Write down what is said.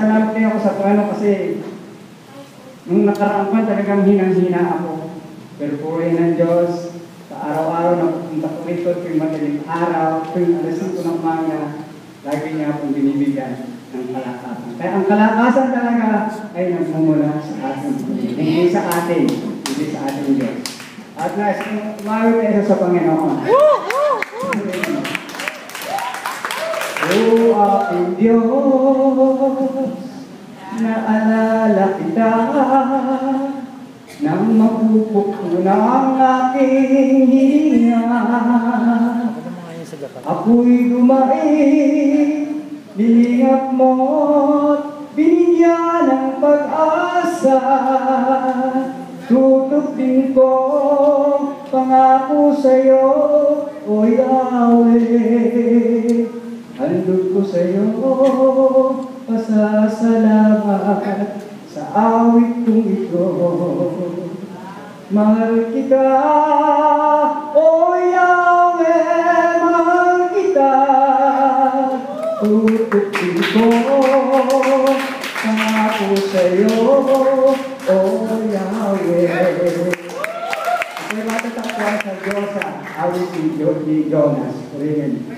Nagpapasalamat din ako sa Panginoon kasi nung nakaraan pa talagang hinang-hina ako. Pero puri ng Diyos, sa araw-araw na pupunta ko rito, tuwing madaling araw, tuwing alas 5 ng umaga, lagi niya akong binibigyan ng kalakasan. Kaya ang kalakasan talaga ay nagmumula sa ating Panginoon. Hindi sa atin, hindi sa ating Diyos. At nais kong umawit tayo sa Panginoon. O aking Diyos, naalala kita nang mapupok na ang aking hininga. Ako'y dumaing, binigap mo't binigyan ng pag-asa. Tutupin ko pangako sa'yo, O Yahweh. Handog ko sa'yo, pasasalamat sa awit kong ito. Mahal kita, O Yahweh, mahal kita. Tutupin ko pangako sa'yo, O Yahweh. Ito'y matatakpan sa Diyos sa awit ni Jonas. Amen.